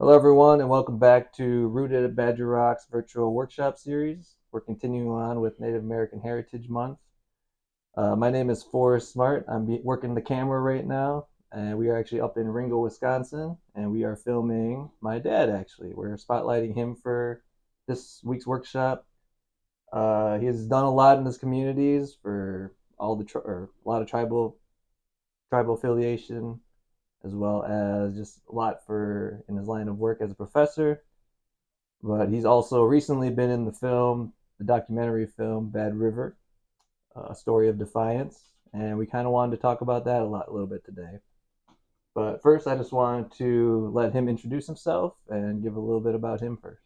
Hello, everyone, and welcome back to Rooted at Badger Rock's virtual workshop series. We're continuing on with Native American Heritage Month. My name is Forrest Smart. I'm working the camera right now, and we are actually up in Ringo, Wisconsin, and we are filming my dad, actually. We're spotlighting him for this week's workshop. He has done a lot in his communities for a lot of tribal affiliation, as well as just a lot for in his line of work as a professor. But he's also recently been in the documentary film Bad River, A Story of Defiance, and we kind of wanted to talk about that a little bit today. But first, I just wanted to let him introduce himself and give a little bit about him first.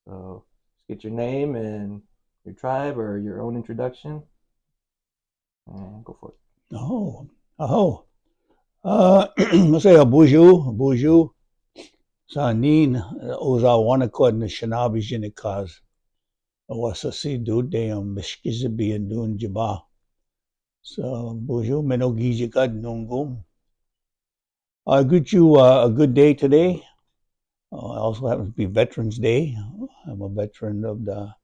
So, just get your name and your tribe or your own introduction, and go for it. Oh, oh. Masaya buju, sa nin, Ozaawa Anishinabe jinikaz, awasasi dudayam mishkizabi and dun jaba. So buju Menominee nungum. I greet you a good day today. Also happens to be Veterans Day. I'm a veteran of the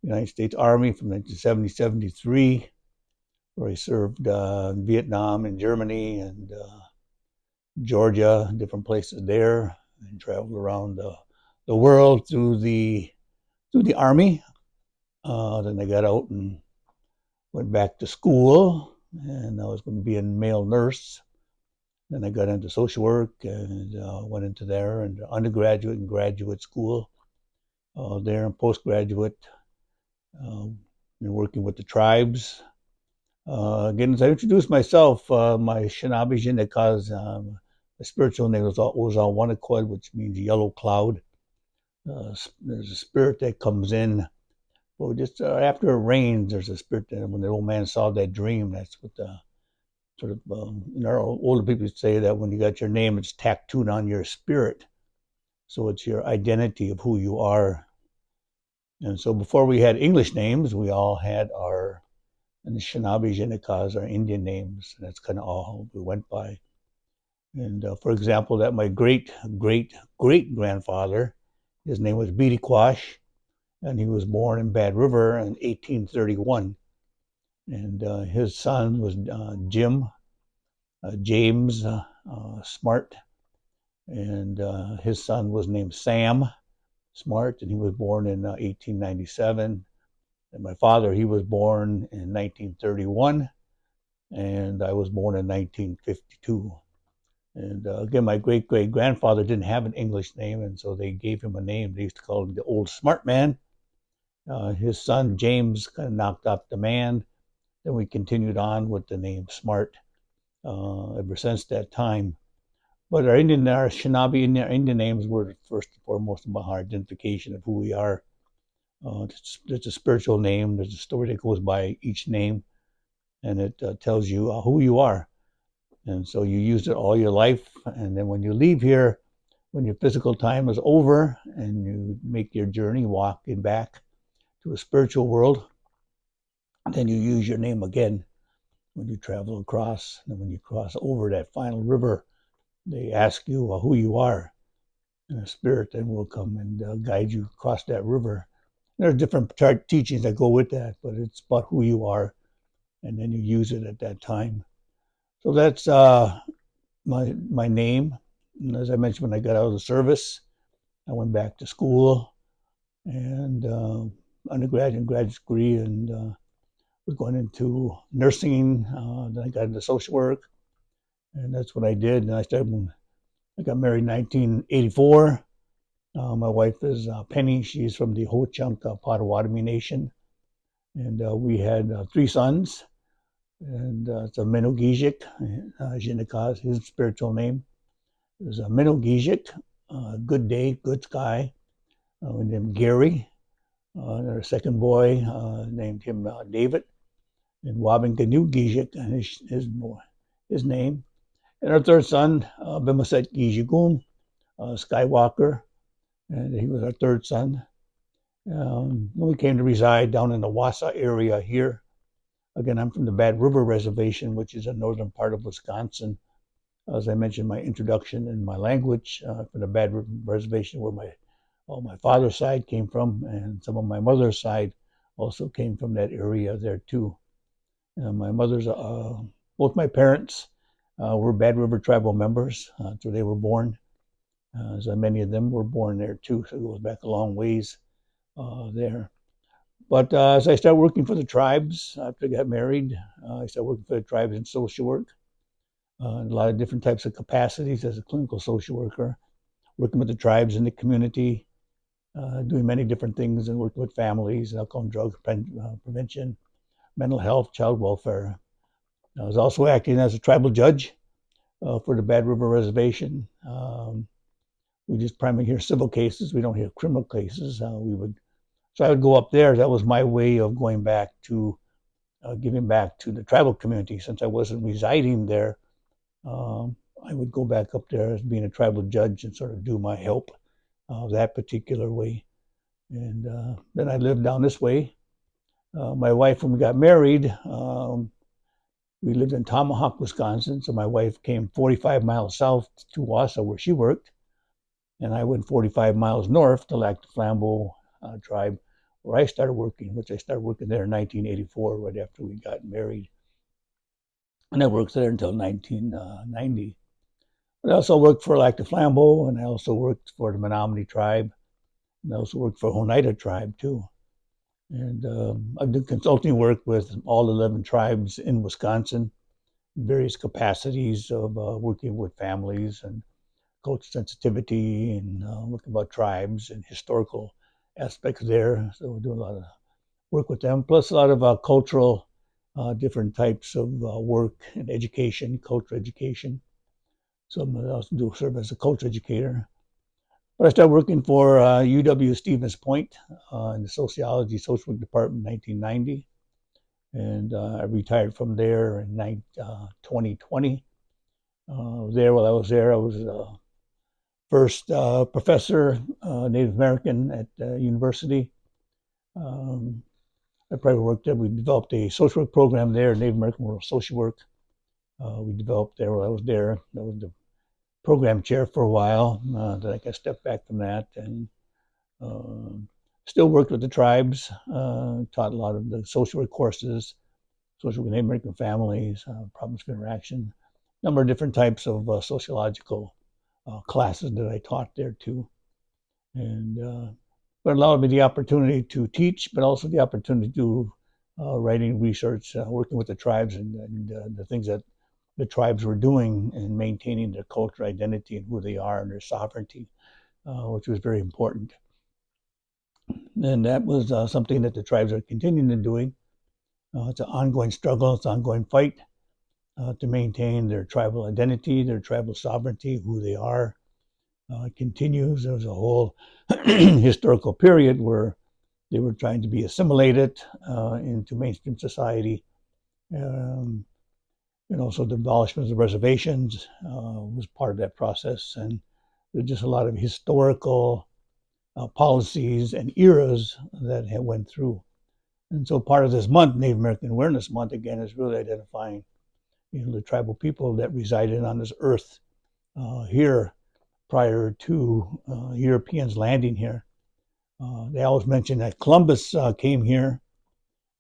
United States Army from 1970 73, where I served in Vietnam and Germany and Georgia, different places there, and traveled around the world through the army. Then I got out and went back to school, and I was going to be a male nurse. Then I got into social work and went into there and undergraduate and graduate school there and postgraduate. Been working with the tribes. Again, as I introduced myself, my Shinabi because the spiritual name was Ozaawa, which means yellow cloud. There's a spirit that comes in. Well, just after it rains, there's a spirit that when the old man saw that dream, that's what the sort of, our older people say that when you got your name, it's tattooed on your spirit. So it's your identity of who you are. And so before we had English names, we all had our Anishinabe Jinikas, our Indian names. And that's kind of all we went by. And for example, that my great great great grandfather, his name was Quash, and he was born in Bad River in 1831. And his son was James Smart, and his son was named Sam Smart, and he was born in 1897. And my father, he was born in 1931, and I was born in 1952. And again, my great great grandfather didn't have an English name, and so they gave him a name. They used to call him the Old Smart Man. His son James kind of knocked off the man. Then we continued on with the name Smart ever since that time. But our Shinabi Indian names were first and foremost about our identification of who we are. There's a spiritual name. There's a story that goes by each name, and it tells you who you are. And so you use it all your life, and then when you leave here, when your physical time is over and you make your journey walking back to a spiritual world, then you use your name again when you travel across. And when you cross over that final river, they ask you who you are, and a spirit then will come and guide you across that river. There are different teachings that go with that, but it's about who you are, and then you use it at that time. So that's my name. And as I mentioned, when I got out of the service, I went back to school and undergraduate and graduate degree, and was going into nursing. Then I got into social work, and that's what I did. And I got married in 1984. My wife is Penny. She's from the Ho-Chunk Potawatomi Nation. And we had three sons. And it's a Notnowgiishick, Jinikaz, his spiritual name. It was a Notnowgiishick, good day, good sky. We named him Gary. And our second boy named him David. And Wabinkanugiishik, his name. And our third son, Bimaset Gijigun, Skywalker, and he was our third son. We came to reside down in the Wausau area here. Again, I'm from the Bad River Reservation, which is a northern part of Wisconsin. As I mentioned, my introduction in my language from the Bad River Reservation, where my father's side came from, and some of my mother's side also came from that area there too. My mother's, both my parents were Bad River tribal members, so they were born. So many of them were born there too, so it goes back a long ways there. But as I started working for the tribes after I got married, I started working for the tribes in social work, a lot of different types of capacities as a clinical social worker, working with the tribes in the community, doing many different things and working with families, alcohol and drug prevention, mental health, child welfare. I was also acting as a tribal judge for the Bad River Reservation. We just primarily hear civil cases. We don't hear criminal cases. So I would go up there. That was my way of going back to giving back to the tribal community. Since I wasn't residing there, I would go back up there as being a tribal judge and sort of do my help that particular way. And then I lived down this way. My wife, when we got married, we lived in Tomahawk, Wisconsin. So my wife came 45 miles south to Wausau, where she worked. And I went 45 miles north to Lac du Flambeau tribe, where I started working, which I started working there in 1984, right after we got married. And I worked there until 1990. But I also worked for Lac du Flambeau, and I also worked for the Menominee tribe, and I also worked for Oneida tribe too. And I did consulting work with all 11 tribes in Wisconsin, in various capacities of working with families and culture sensitivity and looking about tribes and historical aspects there. So we do a lot of work with them, plus a lot of cultural, different types of work and education, culture education. So I also do serve as a culture educator. But I started working for UW Stevens Point in the sociology social work department in 1990. And I retired from there in 2020. While I was there, I was first professor, Native American at university. I probably worked there. We developed a social work program there, Native American World Social Work. We developed there while I was there. I was the program chair for a while. Then I got stepped back from that and still worked with the tribes, taught a lot of the social work courses, social work with Native American families, problems of interaction, a number of different types of sociological classes that I taught there too. And but it allowed me the opportunity to teach, but also the opportunity to do writing research, working with the tribes and the things that the tribes were doing and maintaining their culture identity and who they are and their sovereignty, which was very important. And that was something that the tribes are continuing doing. It's an ongoing struggle, it's an ongoing fight to maintain their tribal identity, their tribal sovereignty, who they are. It continues. There was a whole historical period where they were trying to be assimilated into mainstream society. And also the abolishment of reservations was part of that process. And there's just a lot of historical policies and eras that went through. And so part of this month, Native American Awareness Month, again, is really identifying the tribal people that resided on this earth here prior to Europeans landing here. They always mention that Columbus came here.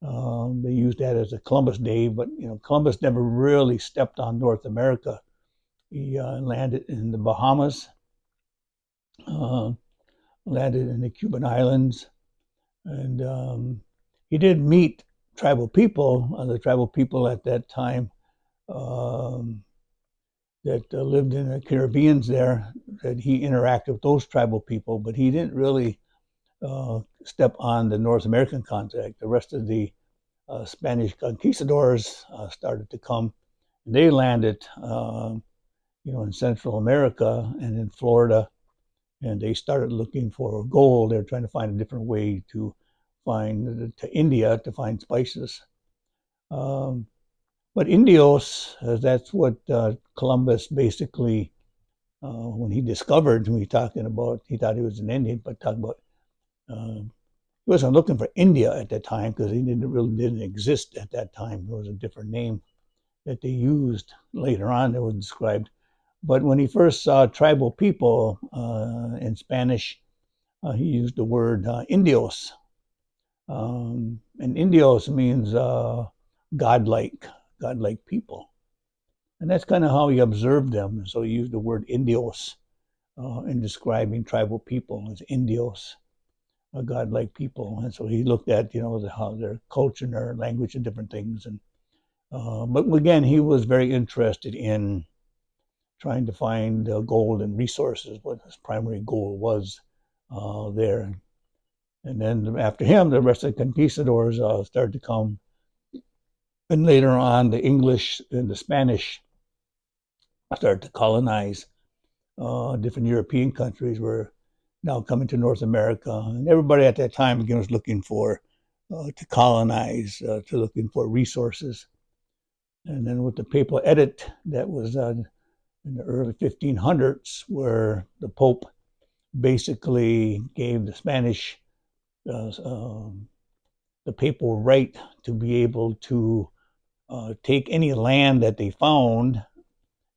They used that as a Columbus Day, but Columbus never really stepped on North America. He landed in the Bahamas, landed in the Cuban Islands, and he did meet tribal people, the tribal people at that time that lived in the Caribbeans there, that he interacted with those tribal people, but he didn't really step on the North American contact. The rest of the Spanish conquistadors started to come, and they landed, in Central America and in Florida, and they started looking for gold. They were trying to find a different way to find to India to find spices. But Indios, that's what Columbus basically, when he discovered, when he talking about, he thought he was an Indian, but talking about, he wasn't looking for India at that time because he didn't exist at that time. It was a different name that they used later on that was described. But when he first saw tribal people in Spanish, he used the word indios. And indios means godlike, godlike people. And that's kind of how he observed them. So he used the word indios in describing tribal people as indios, godlike people. And so he looked at, how their culture and their language and different things. And but again, he was very interested in trying to find gold and resources, what his primary goal was there. And then after him, the rest of the conquistadors started to come. And later on, the English and the Spanish started to colonize different European countries, were now coming to North America. And everybody at that time, again, was looking for to colonize, to looking for resources. And then with the papal edict that was in the early 1500s, where the Pope basically gave the Spanish the papal right to be able to take any land that they found,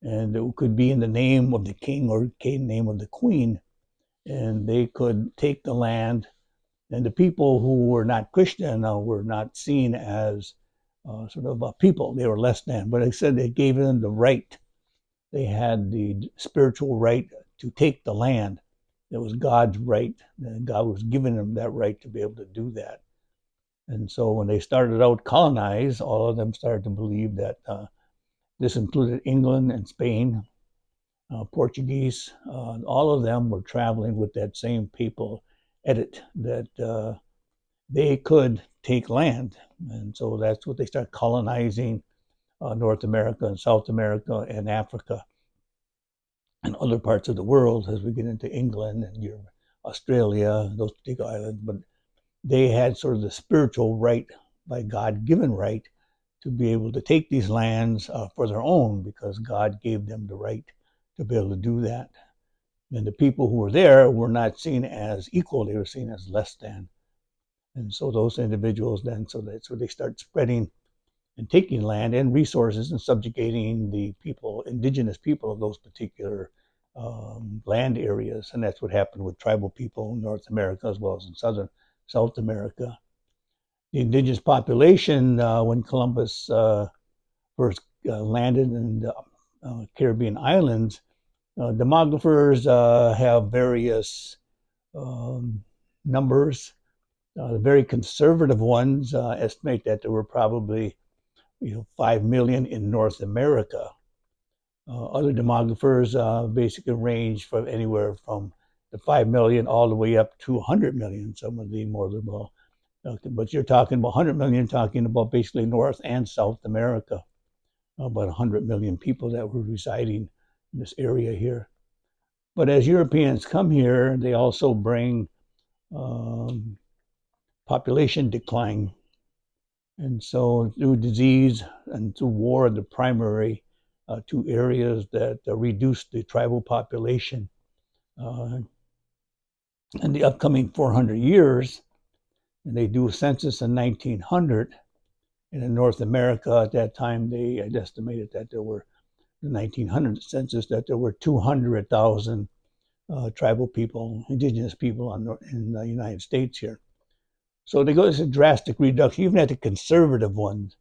and it could be in the name of the king or the name of the queen, and they could take the land. And the people who were not Christian were not seen as sort of a people; they were less than. But I said they gave them the right. They had the spiritual right to take the land. It was God's right, and God was giving them that right to be able to do that. And so when they started out colonize, all of them started to believe that this included England and Spain, Portuguese. All of them were traveling with that same papal edict that they could take land. And so that's what they started colonizing North America and South America and Africa and other parts of the world as we get into England and Europe, Australia, those particular islands. But they had sort of the spiritual right, by God given right, to be able to take these lands for their own, because God gave them the right to be able to do that. And the people who were there were not seen as equal, they were seen as less than. And so those individuals then, so they start spreading and taking land and resources and subjugating the people, indigenous people of those particular land areas. And that's what happened with tribal people in North America as well as in South America. The indigenous population, when Columbus first landed in the Caribbean islands, demographers have various numbers. The very conservative ones estimate that there were probably 5 million in North America. Other demographers basically range from anywhere from the 5 million all the way up to 100 million, some of the more liberal. But you're talking about 100 million, talking about basically North and South America, about 100 million people that were residing in this area here. But as Europeans come here, they also bring population decline. And so through disease and through war, the primary two areas that reduced the tribal population. In the upcoming 400 years, and they do a census in 1900, and in North America at that time, they had estimated that there were, the 1900 census, that there were 200,000 tribal people, indigenous people in the United States here. So they go to a drastic reduction, even at the conservative ones,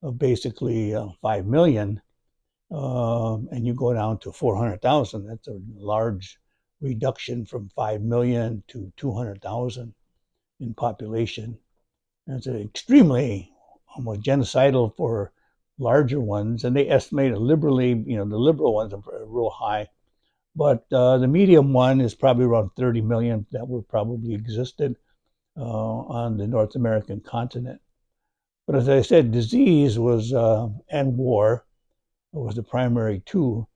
of basically 5 million, and you go down to 400,000. That's a large reduction from 5 million to 200,000 in population. And it's extremely almost genocidal for larger ones, and they estimate liberally, the liberal ones are real high, but the medium one is probably around 30 million that were probably existed on the North American continent. But as I said, disease was and war was the primary two.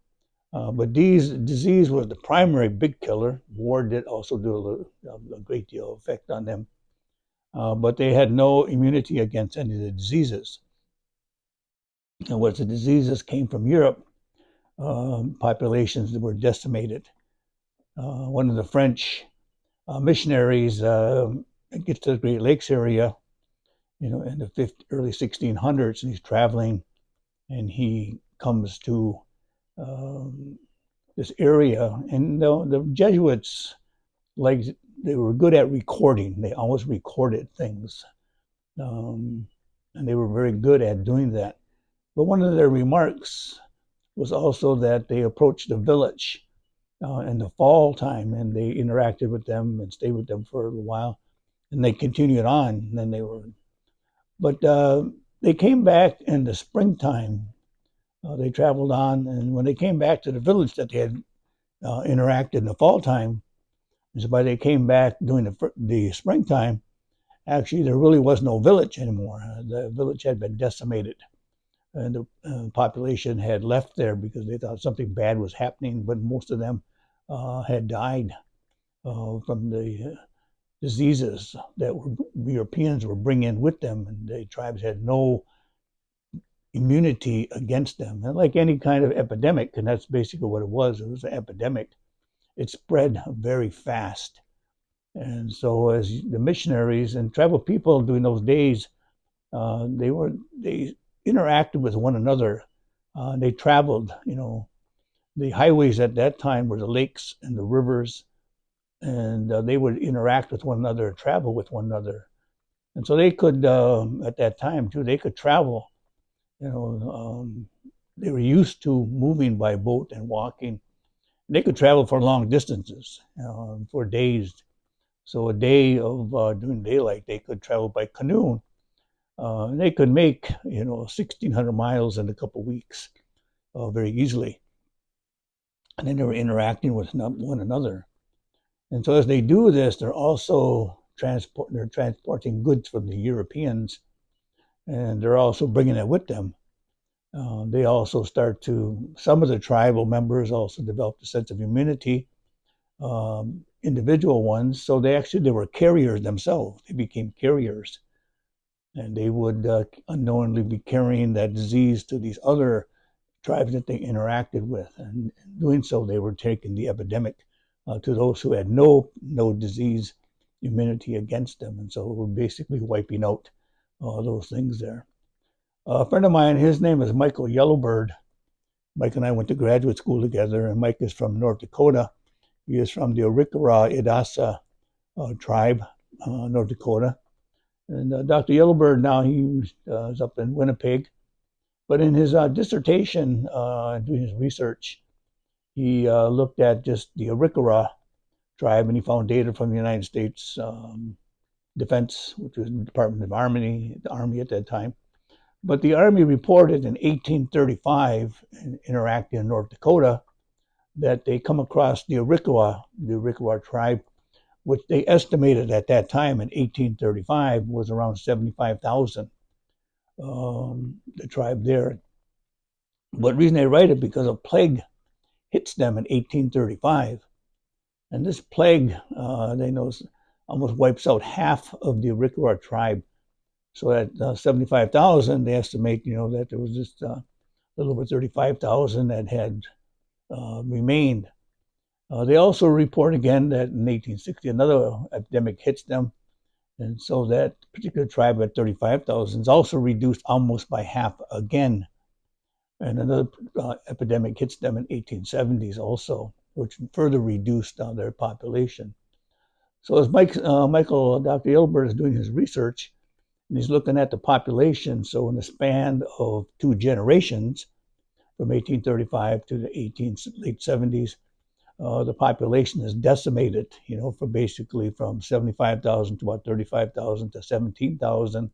But disease was the primary big killer. War did also do a great deal of effect on them. But they had no immunity against any of the diseases. And once the diseases came from Europe, populations were decimated. One of the French missionaries gets to the Great Lakes area, in the early 1600s, and he's traveling, and he comes to this area, and the Jesuits, like, they were good at recording. They always recorded things, um, and they were very good at doing that. But one of their remarks was also that they approached the village in the fall time, and they interacted with them and stayed with them for a while, and they continued on. And then but they came back in the springtime. They traveled on, and when they came back to the village that they had interacted in the fall time, so by they came back during the springtime, actually there really was no village anymore. The village had been decimated, and the population had left there because they thought something bad was happening. But most of them had died from the diseases that Europeans were bringing with them, and the tribes had no immunity against them. And like any kind of epidemic, and that's basically what it was an epidemic, it spread very fast. And so as the missionaries and tribal people during those days, they interacted with one another. They traveled, the highways at that time were the lakes and the rivers, and they would interact with one another, travel with one another. And so they could, at that time too, they could travel. They were used to moving by boat and walking. They could travel for long distances, for days. So a day of during daylight, they could travel by canoe. And they could make 1,600 miles in a couple of weeks very easily. And then they were interacting with one another. And so as they do this, they're also transporting goods from the Europeans, and they're also bringing it with them. They also some of the tribal members also developed a sense of immunity, individual ones. So they were carriers themselves. They became carriers, and they would unknowingly be carrying that disease to these other tribes that they interacted with. And in doing so, they were taking the epidemic to those who had no disease immunity against them. And so we're basically wiping out those things there. A friend of mine, his name is Michael Yellowbird. Mike and I went to graduate school together, and Mike is from North Dakota. He is from the Arikara Idasa tribe, North Dakota. And Dr. Yellowbird now, he is up in Winnipeg. But in his dissertation, doing his research, he looked at just the Arikara tribe, and he found data from the United States Defense, which was the Department of the Army at that time. But the Army reported in 1835, interacting in North Dakota, that they come across the Arikara tribe, which they estimated at that time in 1835 was around 75,000. The tribe there. But the reason they write it because a plague hits them in 1835, and this plague, they know, almost wipes out half of the Arikara tribe. So at 75,000, they estimate, that there was just a little over 35,000 that had remained. They also report again that in 1860, another epidemic hits them. And so that particular tribe at 35,000 is also reduced almost by half again. And another epidemic hits them in 1870s also, which further reduced their population. So as Dr. Yellowbird is doing his research, and he's looking at the population, so in the span of 2 generations, from 1835 to the late 70s, the population is decimated, from 75,000 to about 35,000 to 17,000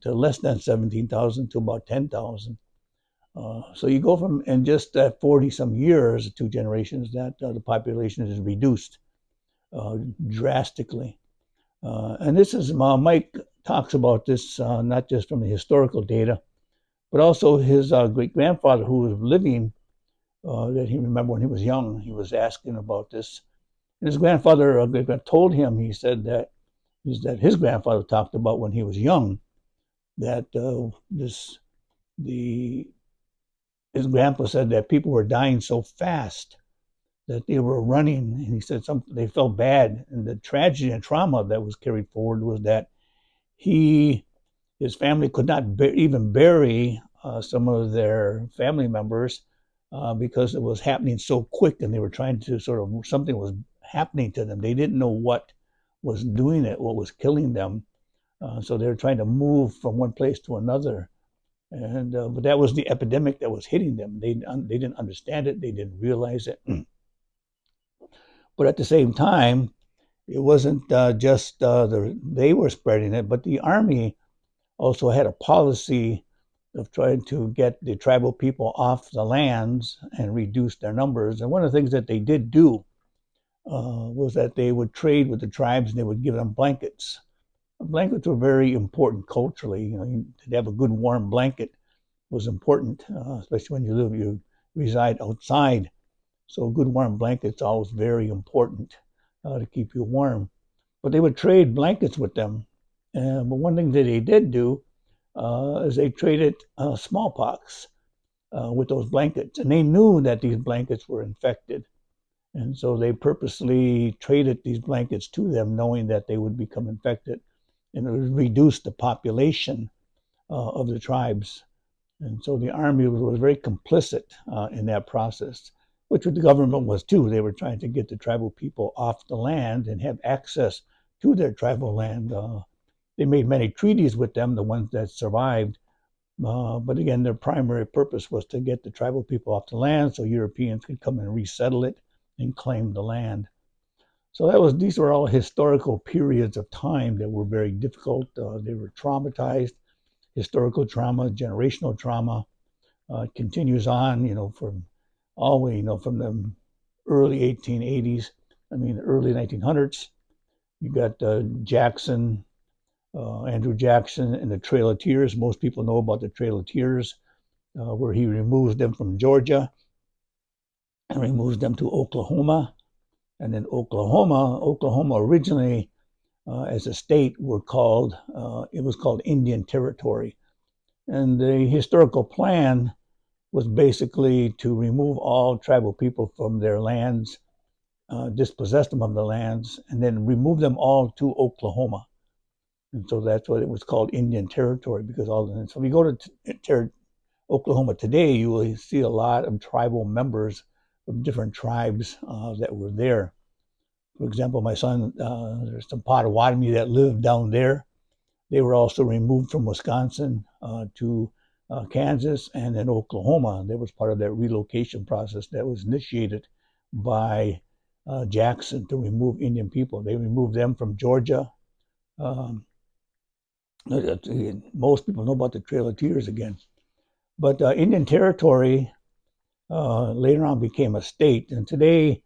to less than 17,000 to about 10,000. So you go from, in just that 40 some years, 2 generations, that the population is reduced drastically. And this is, Mike talks about this not just from the historical data, but also his great grandfather who was living, that he remembered when he was young. He was asking about this. And his grandfather told him, he said that his grandfather talked about when he was young, that his grandpa said that people were dying so fast that they were running, and he said they felt bad. And the tragedy and trauma that was carried forward was that his family could not even bury some of their family members because it was happening so quick, and they were trying to sort of, something was happening to them. They didn't know what was doing it, what was killing them. So they were trying to move from one place to another. And but that was the epidemic that was hitting them. They didn't understand it. They didn't realize it. But at the same time, it wasn't just they were spreading it, but the army also had a policy of trying to get the tribal people off the lands and reduce their numbers. And one of the things that they did do was that they would trade with the tribes and they would give them blankets. Blankets were very important culturally. You know, to have a good warm blanket was important, especially when you reside outside. So good warm blankets always very important to keep you warm. But they would trade blankets with them. But one thing that they did do is they traded smallpox with those blankets, and they knew that these blankets were infected, and so they purposely traded these blankets to them, knowing that they would become infected, and it would reduce the population of the tribes. And so the army was very complicit in that process, which the government was too. They were trying to get the tribal people off the land and have access to their tribal land. They made many treaties with them, the ones that survived. But again, their primary purpose was to get the tribal people off the land so Europeans could come and resettle it and claim the land. So these were all historical periods of time that were very difficult. They were traumatized, historical trauma, generational trauma. It continues on, from all the way, from the early 1880s, early 1900s. You got Jackson, Andrew Jackson and the Trail of Tears. Most people know about the Trail of Tears, where he removes them from Georgia and removes them to Oklahoma. And then Oklahoma originally, as a state, it was called Indian Territory. And the historical plan was basically to remove all tribal people from their lands, dispossess them of the lands, and then remove them all to Oklahoma. And so that's what it was called, Indian Territory, because so if you go to Oklahoma today, you will see a lot of tribal members of different tribes that were there. For example, my son, there's some Potawatomi that lived down there. They were also removed from Wisconsin to Kansas and then Oklahoma. That was part of that relocation process that was initiated by Jackson to remove Indian people. They removed them from Georgia. Most people know about the Trail of Tears again. But Indian Territory later on became a state, and today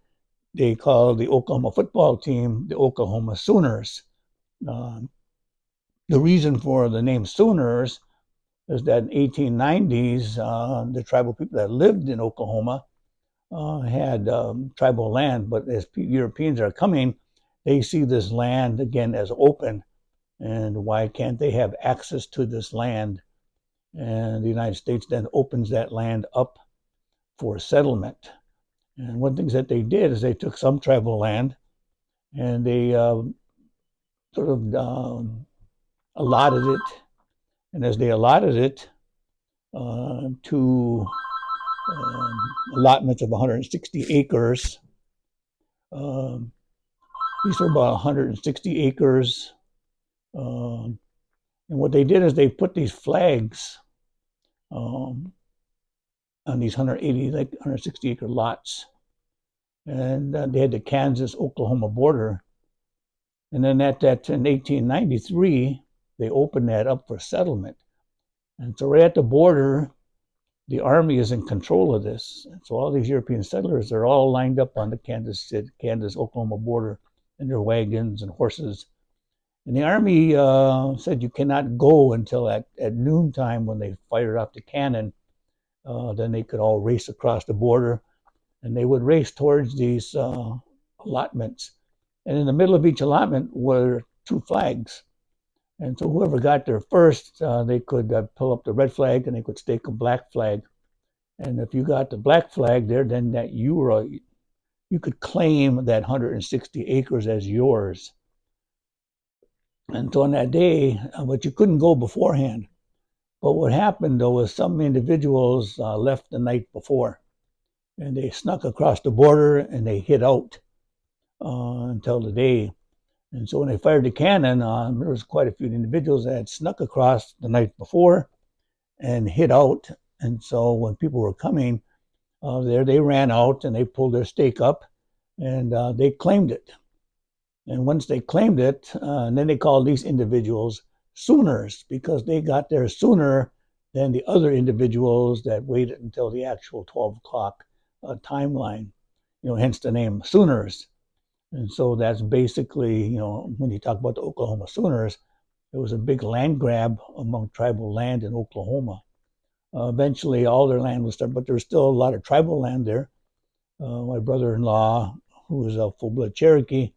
they call the Oklahoma football team the Oklahoma Sooners. The reason for the name Sooners is that in the 1890s, the tribal people that lived in Oklahoma had tribal land, but as Europeans are coming, they see this land again as open, and why can't they have access to this land? And the United States then opens that land up for settlement. And one of the things that they did is they took some tribal land and they sort of allotted it. And as they allotted it to allotments of 160 acres, these were about 160 acres. And what they did is they put these flags on these 160 acre lots. And they had the Kansas-Oklahoma border. And then in 1893, they opened that up for settlement. And so right at the border, the Army is in control of this. And so all these European settlers are all lined up on the Kansas-Oklahoma border in their wagons and horses. And the Army said you cannot go until at noontime when they fired off the cannon. Then they could all race across the border, and they would race towards these allotments. And in the middle of each allotment were two flags. And so whoever got there first, they could pull up the red flag and they could stake a black flag. And if you got the black flag there, then that you could claim that 160 acres as yours. And so on that day, but you couldn't go beforehand. But what happened, though, was some individuals left the night before. and they snuck across the border and they hid out until the day. And so when they fired the cannon, there was quite a few individuals that had snuck across the night before and hid out. And so when people were coming there, they ran out and they pulled their stake up and they claimed it. And once they claimed it, and then they called these individuals Sooners because they got there sooner than the other individuals that waited until the actual 12 o'clock timeline, hence the name Sooners. And so that's basically, when you talk about the Oklahoma Sooners, it was a big land grab among tribal land in Oklahoma. Eventually, all their land was there, but there was still a lot of tribal land there. My brother-in-law, who was a full-blood Cherokee,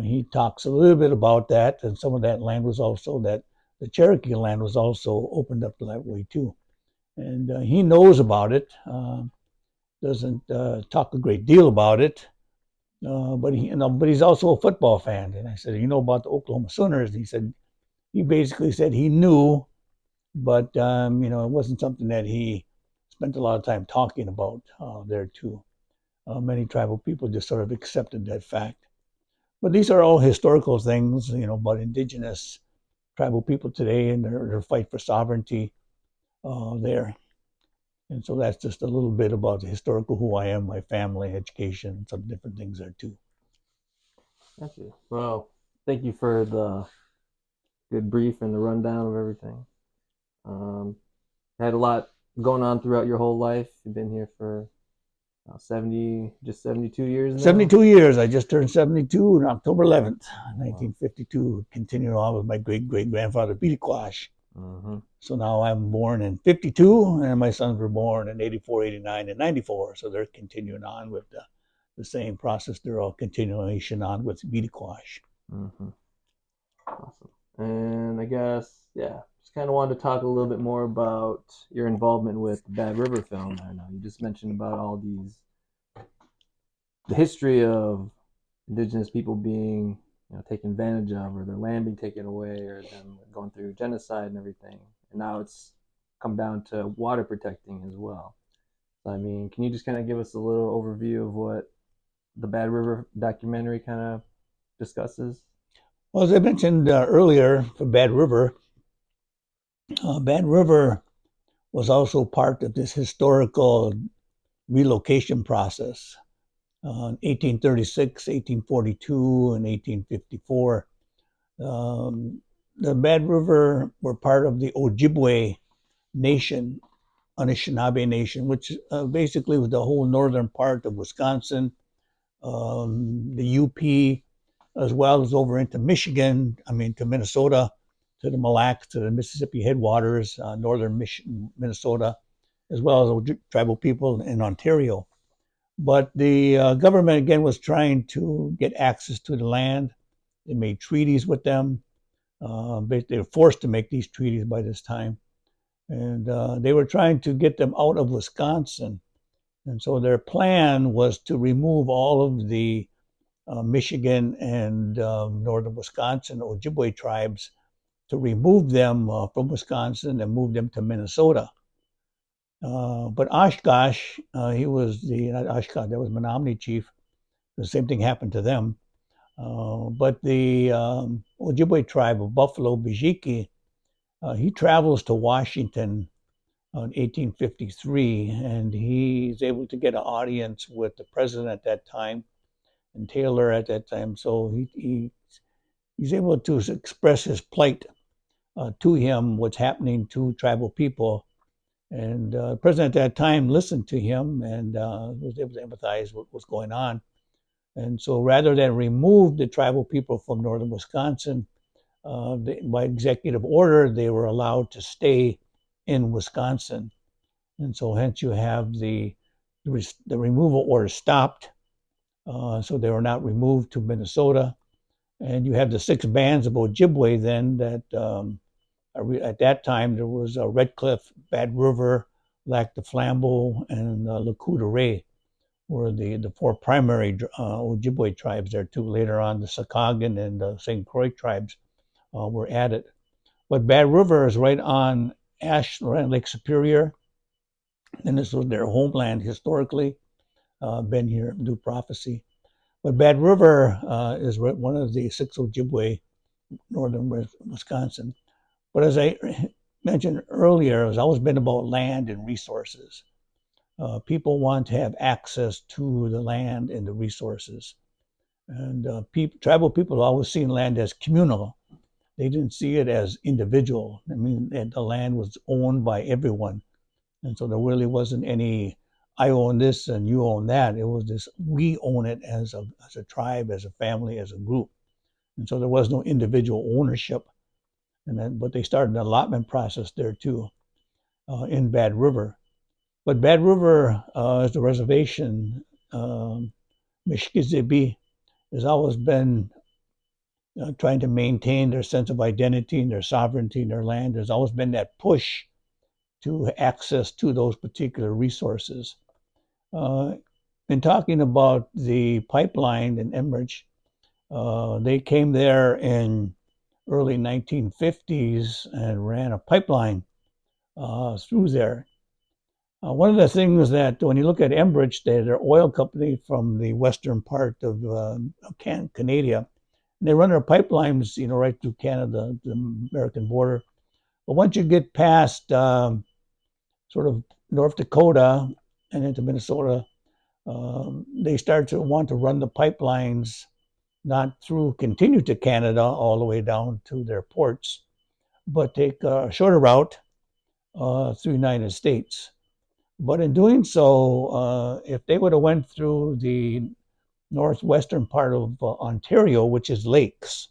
he talks a little bit about that, and some of that land was also the Cherokee land was also opened up that way too. And he knows about it, doesn't talk a great deal about it, but he's also a football fan. And I said, about the Oklahoma Sooners? And he basically said he knew, but it wasn't something that he spent a lot of time talking about there too. Many tribal people just sort of accepted that fact. But these are all historical things, about indigenous tribal people today and their fight for sovereignty there. And so that's just a little bit about the historical who I am, my family, education, some different things there too. Gotcha. Well, thank you for the good brief and the rundown of everything. Had a lot going on throughout your whole life. You've been here for 72 years now? 72 years. I just turned 72 on October 11th, 1952. Continuing on with my great-great-grandfather, Peacemaking. Mm-hmm. So now I'm born in 52, and my sons were born in 84, 89, and 94. So they're continuing on with the same process. They're all continuation on with Peacemaking. Mm-hmm. Awesome. And I guess, just kind of wanted to talk a little bit more about your involvement with the Bad River film. I know you just mentioned about all the history of indigenous people being, taken advantage of, or their land being taken away, or them going through genocide and everything. And now it's come down to water protecting as well. So, I mean, can you just kind of give us a little overview of what the Bad River documentary kind of discusses? Well, as I mentioned earlier, for Bad River was also part of this historical relocation process. 1836, 1842, and 1854. The Bad River were part of the Ojibwa nation, Anishinabe nation, which basically was the whole northern part of Wisconsin, the UP, as well as over into Michigan, to Minnesota, to the Mille Lacs, to the Mississippi headwaters, northern Minnesota, as well as tribal people in Ontario. But the government, again, was trying to get access to the land. They made treaties with them. They were forced to make these treaties by this time. And they were trying to get them out of Wisconsin. And so their plan was to remove all of the Michigan and northern Wisconsin Ojibwa tribes, to remove them from Wisconsin and move them to Minnesota. But Oshkosh, he was not Oshkosh, that was Menominee chief. The same thing happened to them. But the Ojibwa tribe of Buffalo Bijiki, he travels to Washington in 1853, and he's able to get an audience with the president at that time and Taylor at that time. So he's able to express his plight to him, what's happening to tribal people. And the president at that time listened to him and was able to empathize with what's going on. And so rather than remove the tribal people from northern Wisconsin, by executive order, they were allowed to stay in Wisconsin. And so hence you have the removal order stopped. So they were not removed to Minnesota. And you have the 6 bands of Ojibwe then that at that time there was Red Cliff, Bad River, Lac du Flambeau, and Lac-Courte Oreille were the 4 primary Ojibwe tribes there too. Later on, the Sakagin and the St. Croix tribes were added. But Bad River is right on Lake Superior, and this was their homeland historically. been here due prophecy. But Bad River is one of the 6 Ojibwa, northern Wisconsin. But as I mentioned earlier, it's always been about land and resources. People want to have access to the land and the resources. And tribal people always seen land as communal. They didn't see it as individual. I mean, the land was owned by everyone. And so there really wasn't any, I own this and you own that. It was this, we own it as a tribe, as a family, as a group. And so there was no individual ownership. But they started an allotment process there too, in Bad River. But Bad River is the reservation. Mishkizibi has always been trying to maintain their sense of identity and their sovereignty in their land. There's always been that push to access to those particular resources. In talking about the pipeline in Emeritus, they came there in early 1950s and ran a pipeline through there. One of the things that when you look at Enbridge, they're oil company from the western part of Canada. And they run their pipelines, right through Canada, the American border. But once you get past sort of North Dakota and into Minnesota, they start to want to run the pipelines not continue to Canada all the way down to their ports, but take a shorter route through the United States. But in doing so, if they would have went through the northwestern part of Ontario, which is lakes,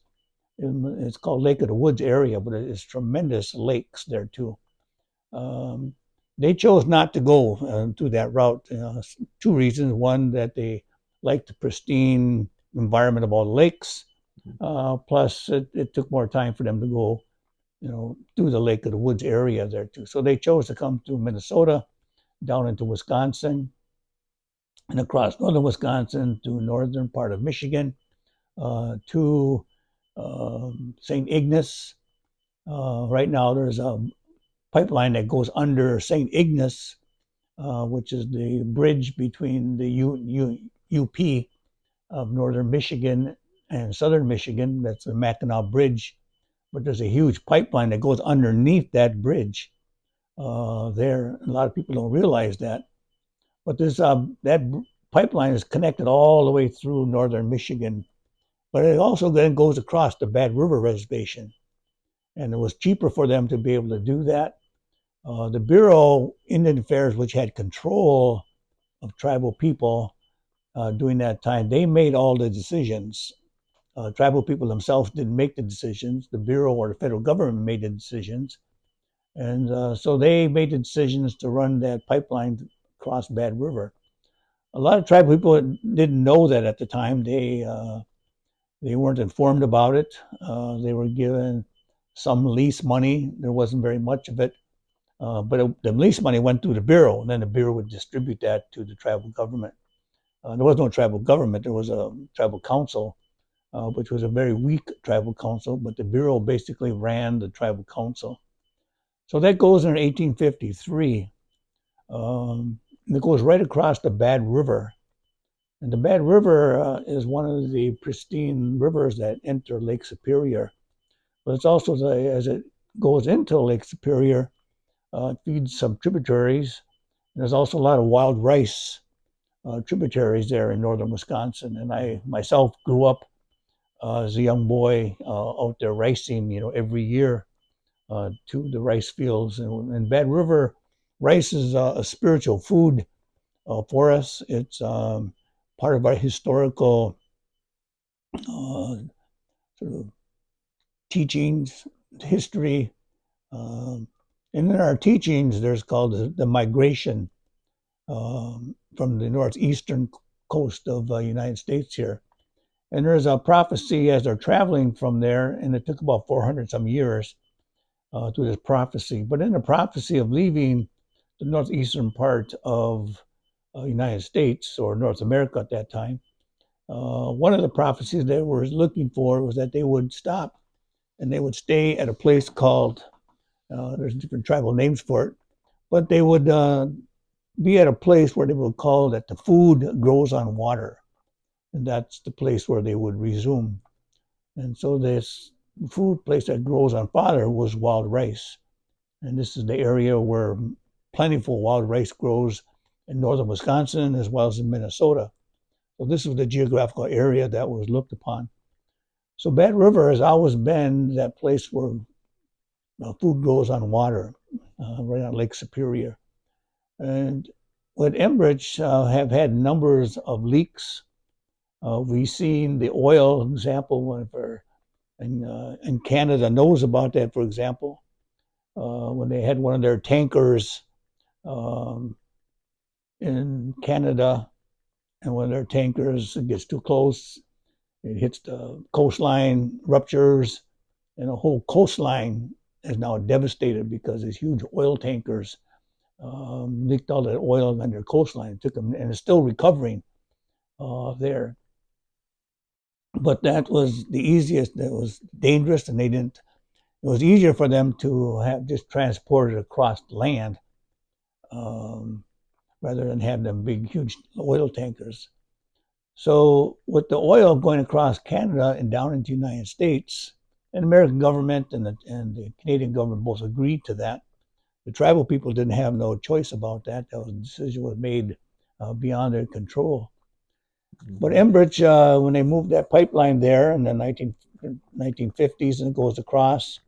it's called Lake of the Woods area, but it's tremendous lakes there too. They chose not to go through that route. 2 reasons. One, that they like the pristine environment of all the lakes. Plus, it took more time for them to go, through the Lake of the Woods area there too. So they chose to come through Minnesota, down into Wisconsin, and across northern Wisconsin to northern part of Michigan, to St. Ignace. Right now, there's a pipeline that goes under St. Ignace, which is the bridge between the UP of northern Michigan and southern Michigan. That's the Mackinac Bridge. But there's a huge pipeline that goes underneath that bridge there. A lot of people don't realize that. But that pipeline is connected all the way through northern Michigan. But it also then goes across the Bad River Reservation. And it was cheaper for them to be able to do that. The Bureau Indian Affairs, which had control of tribal people during that time, they made all the decisions. Tribal people themselves didn't make the decisions. The Bureau or the federal government made the decisions. And so they made the decisions to run that pipeline across Bad River. A lot of tribal people didn't know that at the time. They weren't informed about it. They were given some lease money. There wasn't very much of it. But the lease money went through the Bureau, and then the Bureau would distribute that to the tribal government. There was no tribal government. There was a tribal council, which was a very weak tribal council, but the Bureau basically ran the tribal council. So that goes in 1853. And it goes right across the Bad River. And the Bad River is one of the pristine rivers that enter Lake Superior. But it's also, as it goes into Lake Superior, it feeds some tributaries. And there's also a lot of wild rice tributaries there in northern Wisconsin. And I myself grew up as a young boy out there ricing, every year to the rice fields. And Bad River rice is a spiritual food for us. It's part of our historical sort of teachings, history. And in our teachings, there's called the migration from the northeastern coast of the United States here. And there's a prophecy as they're traveling from there, and it took about 400 some years to this prophecy. But in the prophecy of leaving the northeastern part of United States or North America at that time, one of the prophecies they were looking for was that they would stop and they would stay at a place called, there's different tribal names for it, but they would be at a place where they would call that the food grows on water. And that's the place where they would resume. And so this food place that grows on water was wild rice. And this is the area where plentiful wild rice grows in northern Wisconsin as well as in Minnesota. So this was the geographical area that was looked upon. So Bad River has always been that place where food grows on water, right on Lake Superior. And with Enbridge have had numbers of leaks. We've seen the oil example in Canada knows about that, for example, when they had one of their tankers um, in Canada, and when their tankers gets too close, it hits the coastline, ruptures, and the whole coastline is now devastated because these huge oil tankers leaked all that oil on their coastline. It took them, and it's still recovering there. But that was the easiest. That was dangerous, and they didn't. It was easier for them to have just transported across land um, rather than have them big, huge oil tankers. So with the oil going across Canada and down into the United States, and the American government and the Canadian government both agreed to that. The tribal people didn't have no choice about that. That was, the decision was made beyond their control. But Enbridge, when they moved that pipeline there in the 1950s and it goes across,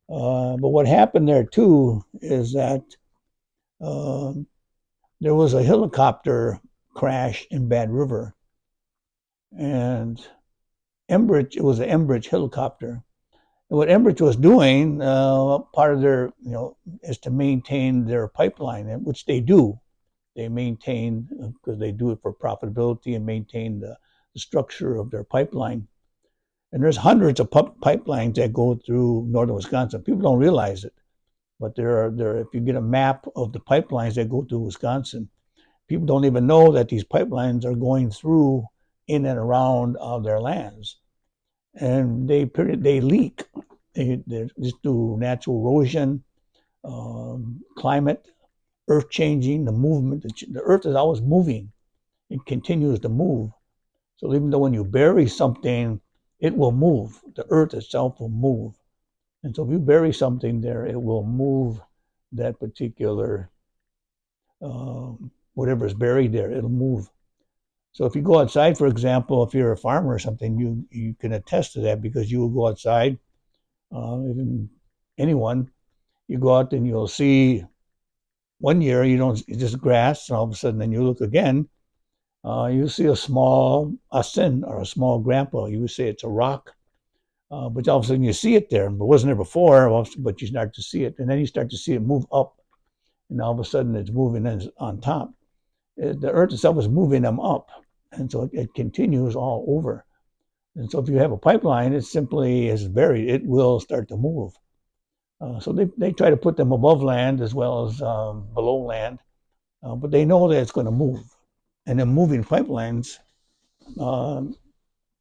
but what happened there too is that uh, there was a helicopter crash in Bad River, and Enbridge, it was an Enbridge helicopter. And what Enbridge was doing, part of their, is to maintain their pipeline, which they do. They maintain, because they do it for profitability and maintain the structure of their pipeline. And there's hundreds of pipelines that go through northern Wisconsin. People don't realize it, but if you get a map of the pipelines that go through Wisconsin, people don't even know that these pipelines are going through in and around their lands, and they leak. They're just through natural erosion, climate, earth changing, the movement. The earth is always moving. It continues to move. So even though when you bury something, it will move. The earth itself will move. And so if you bury something there, it will move that particular, whatever is buried there, it'll move. So if you go outside, for example, if you're a farmer or something, you can attest to that because you will go outside, even anyone, you go out and you'll see one year it's just grass, and all of a sudden then you look again, you see a small sin or a small grandpa. You would say it's a rock, but all of a sudden you see it there. It wasn't there before, but you start to see it, and then you start to see it move up, and all of a sudden it's moving on top. The earth itself is moving them up, and so it continues all over. And so if you have a pipeline, it simply is buried. It will start to move. So they try to put them above land as well as below land, but they know that it's going to move. And then moving pipelines,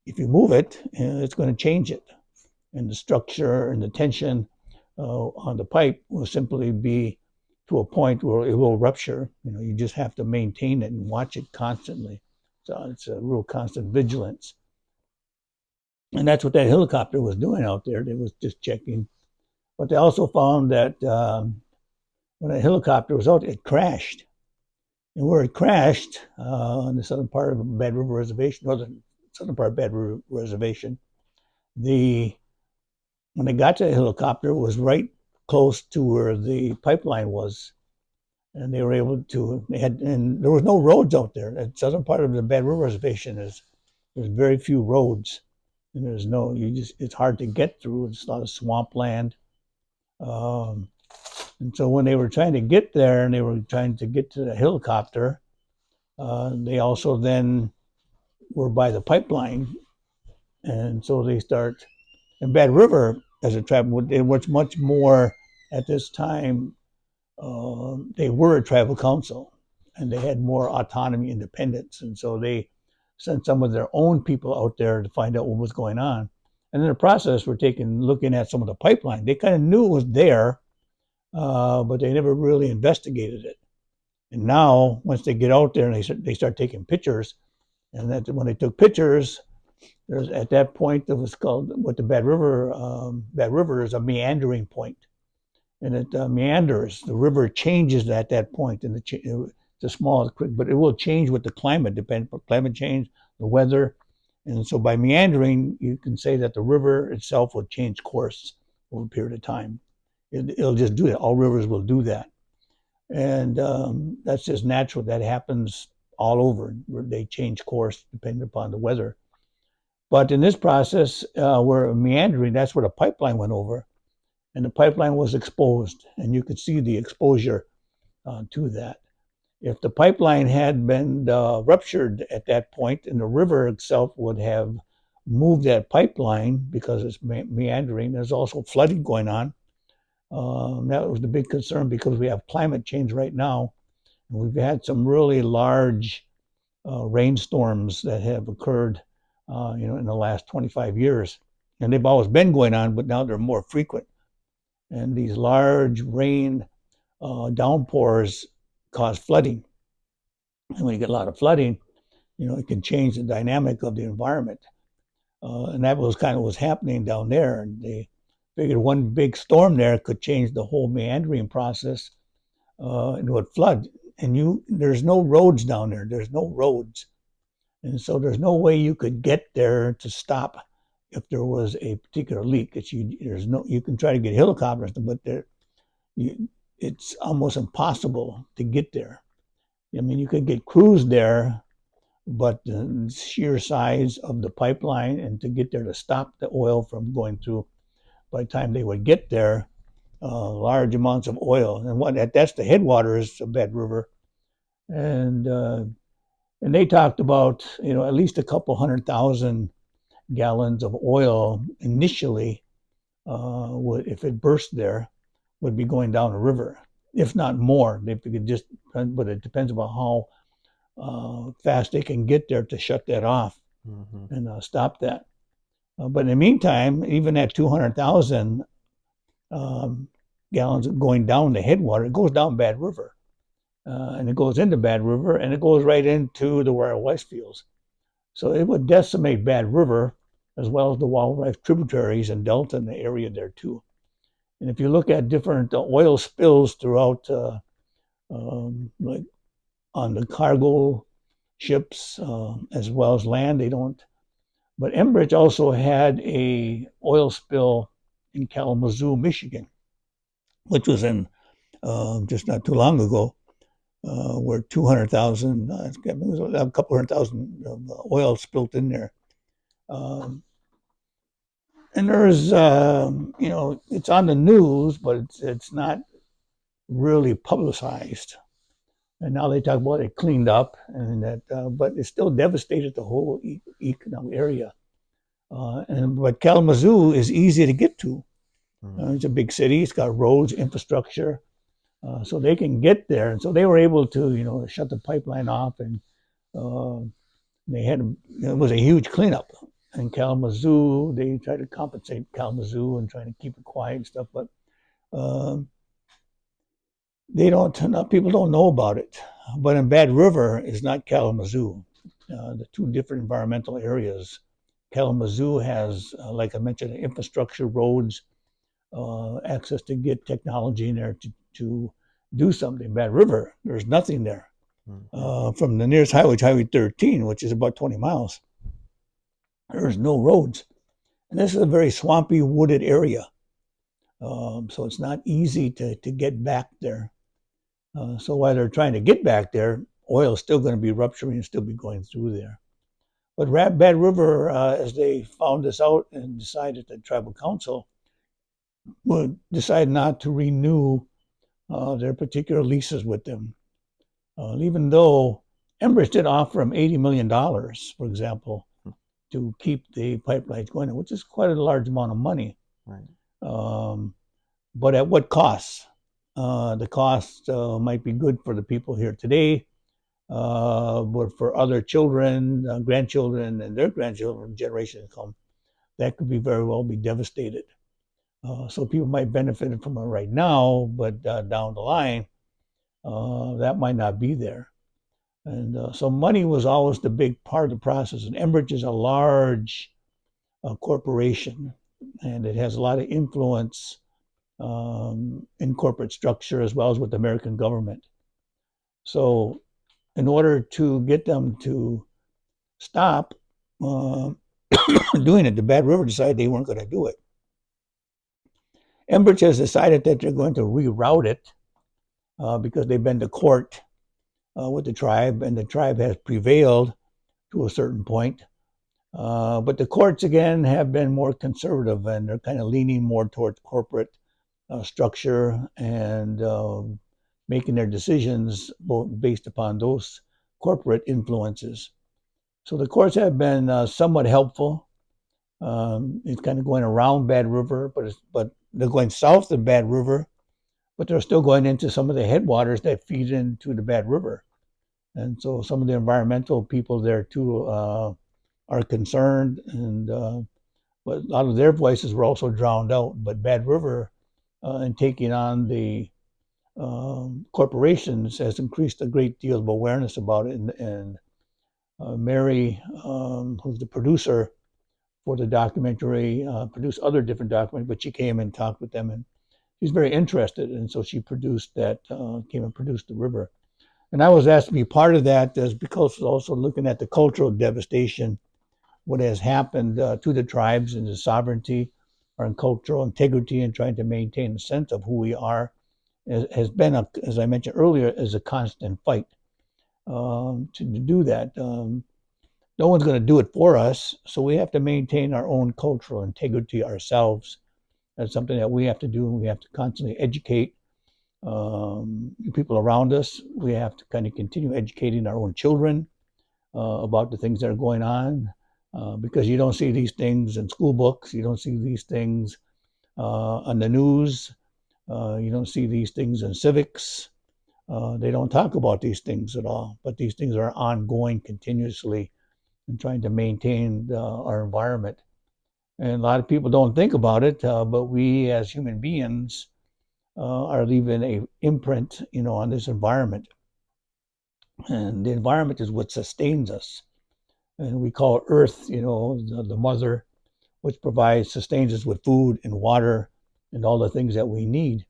if you move it, it's going to change it. And the structure and the tension on the pipe will simply be to a point where it will rupture. You just have to maintain it and watch it constantly. So it's a real constant vigilance. And that's what that helicopter was doing out there. They was just checking. But they also found that when a helicopter was out, it crashed. And where it crashed, on the southern part of Bad River Reservation, northern southern part of Bad River Reservation, when they got to the helicopter, it was right close to where the pipeline was. And they were able to, and there was no roads out there. The southern part of the Bad River Reservation there's very few roads. And it's hard to get through. It's a lot of swampland. And so when they were trying to get there and they were trying to get to the helicopter, they also then were by the pipeline. And so they start, and Bad River as a tribe, it was much more at this time. They were a tribal council and they had more autonomy, independence. And so they sent some of their own people out there to find out what was going on. And in the process, we're looking at some of the pipeline. They kind of knew it was there, but they never really investigated it. And now, once they get out there and they start taking pictures, and that when they took pictures, there's at that point it was called what the Bad River. Bad River is a meandering point, and it meanders. The river changes at that point, and it's a small creek, but it will change with the climate, depending on climate change, the weather, and so by meandering, you can say that the river itself will change course over a period of time. It'll just do that. All rivers will do that, and that's just natural. That happens all over. They change course depending upon the weather. But in this process, we're meandering. That's where the pipeline went over, and the pipeline was exposed, and you could see the exposure to that. If the pipeline had been ruptured at that point, and the river itself would have moved that pipeline because it's meandering, there's also flooding going on. That was the big concern because we have climate change right now. And we've had some really large rainstorms that have occurred, in the last 25 years, and they've always been going on, but now they're more frequent. And these large rain downpours cause flooding. And when you get a lot of flooding, it can change the dynamic of the environment. And that was kind of what's happening down there. And they figured one big storm there could change the whole meandering process, and it would flood. And there's no roads down there. There's no roads. And so there's no way you could get there to stop if there was a particular leak. You can try to get helicopters, but it's almost impossible to get there. I mean, you could get crews there, but the sheer size of the pipeline and to get there to stop the oil from going through, by the time they would get there, large amounts of oil. And that's the headwaters of Bad River. And they talked about, at least a couple 100,000 gallons of oil initially, if it burst there, would be going down the river, if not more. They could but it depends on how fast they can get there to shut that off and stop that. But in the meantime, even at 200,000 gallons going down the headwater, it goes down Bad River. And it goes into Bad River, and it goes right into the wild rice fields. So it would decimate Bad River as well as the wild rice tributaries and delta in the area there too. And if you look at different oil spills throughout, like on the cargo ships as well as land, they don't. But Enbridge also had a oil spill in Kalamazoo, Michigan, which was in just not too long ago. Where 200,000, it was a couple 100,000 of oil spilled in there. And there's, it's on the news, but it's not really publicized. And now they talk about it cleaned up, and but it still devastated the whole economic area. But Kalamazoo is easy to get to. It's a big city. It's got roads, infrastructure. So they can get there, and so they were able to, shut the pipeline off, and it was a huge cleanup. In Kalamazoo, they tried to compensate Kalamazoo and try to keep it quiet and stuff, but people don't know about it. But in Bad River is not Kalamazoo. The two different environmental areas. Kalamazoo has, like I mentioned, infrastructure, roads, access to get technology in there to do something. Bad River, there's nothing there. From the nearest highway, Highway 13, which is about 20 miles, there's no roads. And this is a very swampy, wooded area. So it's not easy to get back there. So while they're trying to get back there, oil is still going to be rupturing and still be going through there. But Bad River, as they found this out and decided the tribal council would decide not to renew their particular leases with them. Even though Enbridge did offer them $80 million, for example, to keep the pipelines going, which is quite a large amount of money. Right. But at what cost? The cost might be good for the people here today, but for other children, grandchildren, and their grandchildren, generations to come, that could very well be devastated. So people might benefit from it right now, but down the line, that might not be there. And so money was always the big part of the process. And Enbridge is a large corporation, and it has a lot of influence in corporate structure as well as with the American government. So in order to get them to stop doing it, the Bad River decided they weren't going to do it. Enbridge has decided that they're going to reroute it because they've been to court with the tribe, and the tribe has prevailed to a certain point. But the courts, again, have been more conservative, and they're kind of leaning more towards corporate structure and making their decisions based upon those corporate influences. So the courts have been somewhat helpful. It's kind of going around Bad River, but they're going south of Bad River, but they're still going into some of the headwaters that feed into the Bad River. And so some of the environmental people there too are concerned, and but a lot of their voices were also drowned out. But Bad River, in taking on the corporations, has increased a great deal of awareness about it. And Mary, who's the producer for the documentary, produced other different documentaries, but she came and talked with them, and she's very interested. And so she produced that, came and produced the river. And I was asked to be part of that because also looking at the cultural devastation, what has happened to the tribes and the sovereignty, our cultural integrity, and trying to maintain a sense of who we are, has been, as I mentioned earlier, is a constant fight to do that. No one's going to do it for us, so we have to maintain our own cultural integrity ourselves. That's something that we have to do. We have to constantly educate people around us. We have to kind of continue educating our own children about the things that are going on, because you don't see these things in school books. You don't see these things on the news. You don't see these things in civics. They don't talk about these things at all, but these things are ongoing continuously and trying to maintain our environment. And a lot of people don't think about it, but we as human beings are leaving an imprint, on this environment. And the environment is what sustains us. And we call Earth, the mother, which sustains us with food and water and all the things that we need.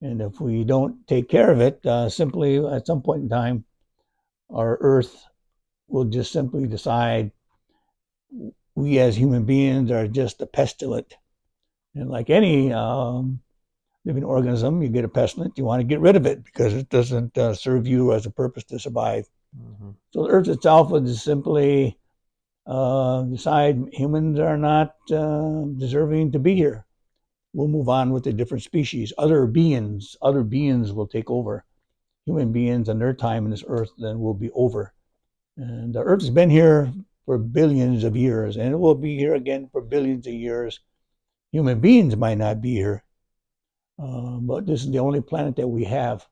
And if we don't take care of it, simply at some point in time, our Earth will just simply decide we as human beings are just a pestilent. And like any living organism, you get a pestilent, you want to get rid of it because it doesn't serve you as a purpose to survive. Mm-hmm. So the Earth itself will just simply decide humans are not deserving to be here. We'll move on with a different species. Other beings will take over. Human beings and their time in this Earth then will be over. And the Earth has been here for billions of years, and it will be here again for billions of years. Human beings might not be here, but this is the only planet that we have,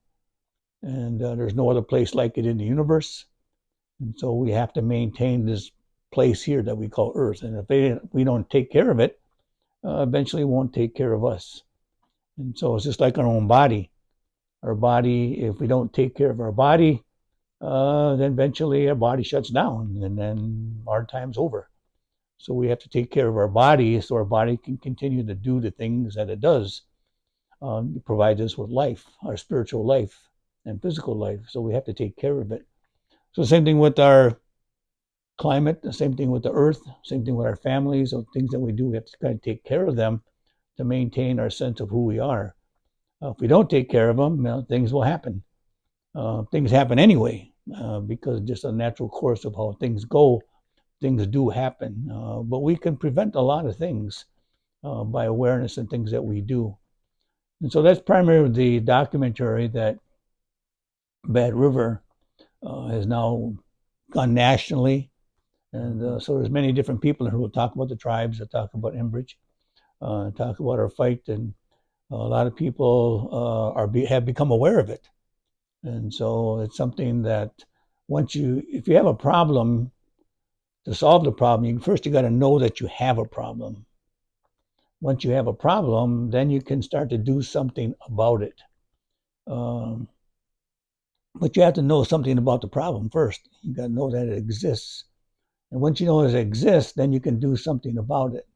and there's no other place like it in the universe. And so we have to maintain this place here that we call Earth. And if we don't take care of it, eventually it won't take care of us. And so it's just like our own body. Our body, if we don't take care of our body, then eventually our body shuts down, and then our time's over. So we have to take care of our body so our body can continue to do the things that it does. It provides us with life, our spiritual life and physical life. So we have to take care of it. So same thing with our climate, the same thing with the Earth, same thing with our families, or things that we do. We have to kind of take care of them to maintain our sense of who we are. If we don't take care of them, things will happen. Things happen anyway, because just a natural course of how things go, things do happen. But we can prevent a lot of things by awareness and things that we do. And so that's primarily the documentary that Bad River has now gone nationally. And so there's many different people who will talk about the tribes, that talk about Enbridge, talk about our fight. And a lot of people have become aware of it. And so it's something that if you have a problem, to solve the problem, you got to know that you have a problem. Once you have a problem, then you can start to do something about it. But you have to know something about the problem first. You got to know that it exists. And once you know it exists, then you can do something about it.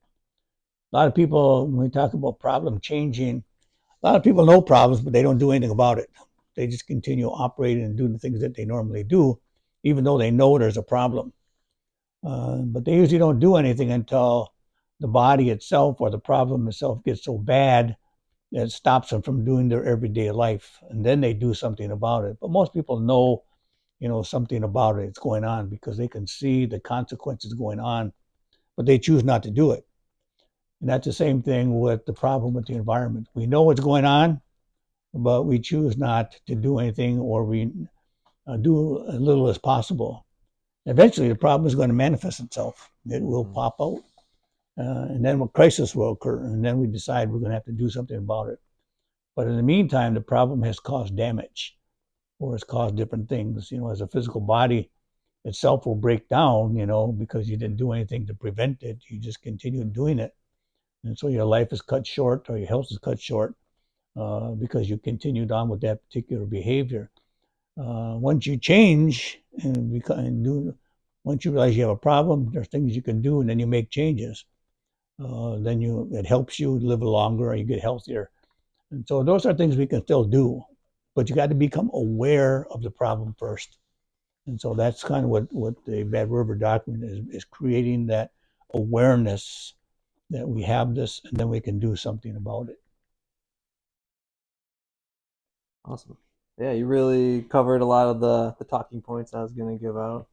A lot of people, when we talk about problem changing, a lot of people know problems, but they don't do anything about it. They just continue operating and doing the things that they normally do, even though they know there's a problem. But they usually don't do anything until the body itself or the problem itself gets so bad that it stops them from doing their everyday life. And then they do something about it. But most people know, something about it. It's going on because they can see the consequences going on, but they choose not to do it. And that's the same thing with the problem with the environment. We know what's going on, but we choose not to do anything, or we do as little as possible. Eventually, the problem is going to manifest itself. It will pop out, and then a crisis will occur, and then we decide we're going to have to do something about it. But in the meantime, the problem has caused damage, or has caused different things. As a physical body itself will break down, because you didn't do anything to prevent it. You just continue doing it. And so your life is cut short, or your health is cut short, because you continued on with that particular behavior. Once you change once you realize you have a problem, there's things you can do, and then you make changes. Then it helps you live longer, or you get healthier. And so those are things we can still do, but you got to become aware of the problem first. And so that's kind of what the Bad River document is creating that awareness that we have this, and then we can do something about it. Awesome. Yeah, you really covered a lot of the talking points I was going to give out.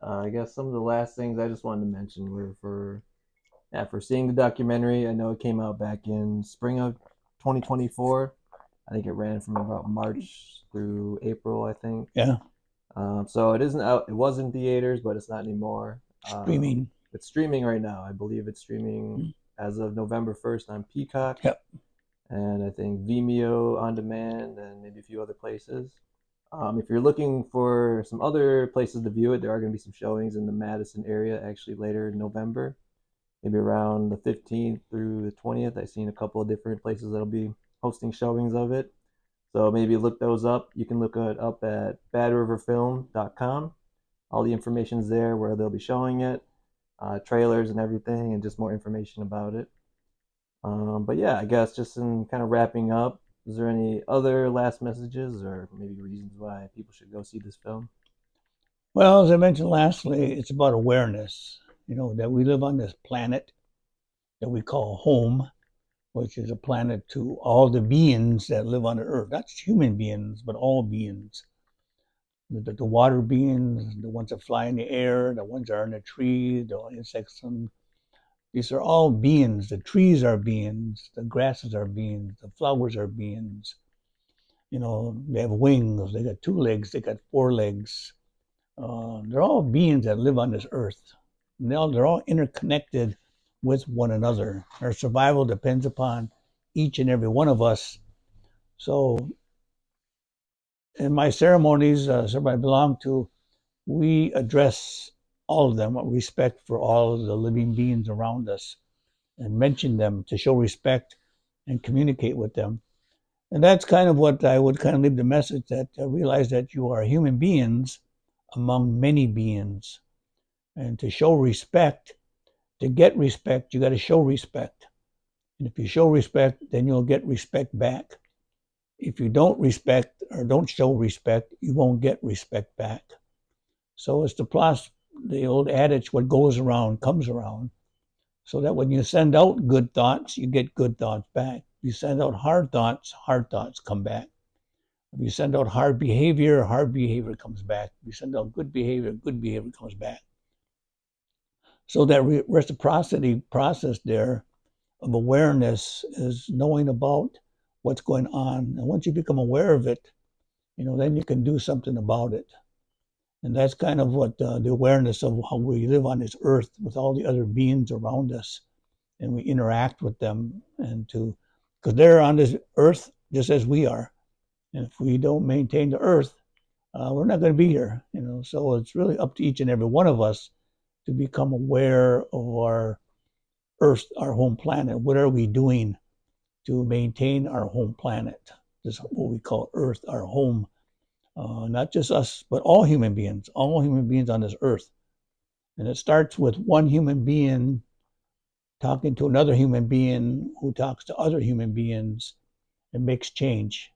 I guess some of the last things I just wanted to mention were for seeing the documentary. I know it came out back in spring of 2024. I think it ran from about March through April, I think. Yeah. So it isn't out. It was in theaters, but it's not anymore. Streaming. It's streaming right now. I believe it's streaming as of November 1st on Peacock. Yep. And I think Vimeo on demand, and maybe a few other places. If you're looking for some other places to view it, there are going to be some showings in the Madison area actually later in November, maybe around the 15th through the 20th. I've seen a couple of different places that'll be hosting showings of it. So maybe look those up. You can look it up at badriverfilm.com. All the information's there where they'll be showing it, trailers and everything, and just more information about it. But yeah, I guess just in kind of wrapping up, is there any other last messages or maybe reasons why people should go see this film? Well, as I mentioned lastly, it's about awareness, that we live on this planet that we call home, which is a planet to all the beings that live on the earth, not just human beings, but all beings. The water beings, the ones that fly in the air, the ones that are in the tree, the insects, these are all beings. The trees are beings, the grasses are beings, the flowers are beings. They have wings, they got 2 legs, they got 4 legs. They're all beings that live on this earth. And they're all interconnected with one another. Our survival depends upon each and every one of us. So in my ceremonies, I belong to, we address all of them with respect for all of the living beings around us, and mention them to show respect and communicate with them. And that's kind of what I would kind of leave the message, that realize that you are human beings among many beings. And to show respect, to get respect, you got to show respect. And if you show respect, then you'll get respect back. If you don't respect or don't show respect, you won't get respect back. So it's the old adage, what goes around comes around. So that when you send out good thoughts, you get good thoughts back. If you send out hard thoughts come back. If you send out hard behavior comes back. If you send out good behavior comes back. So that reciprocity process there of awareness is knowing about what's going on. And once you become aware of it, then you can do something about it. And that's kind of what the awareness of how we live on this earth with all the other beings around us, and we interact with them, and because they're on this earth just as we are. And if we don't maintain the earth, we're not going to be here. So it's really up to each and every one of us to become aware of our earth, our home planet. What are we doing to maintain our home planet? This is what we call earth, our home. not just us, but all human beings on this earth. And it starts with one human being talking to another human being who talks to other human beings and makes change.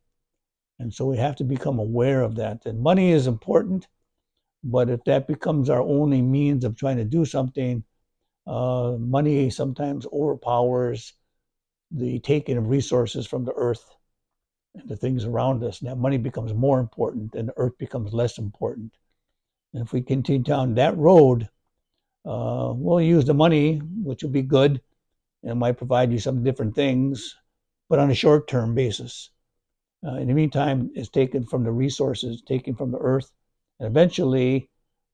And so we have to become aware of that. And money is important, but if that becomes our only means of trying to do something, money sometimes overpowers the taking of resources from the earth and the things around us. And that money becomes more important and the earth becomes less important. And if we continue down that road, we'll use the money, which will be good, and it might provide you some different things, but on a short-term basis. In the meantime, it's taken from the resources, taken from the earth, and eventually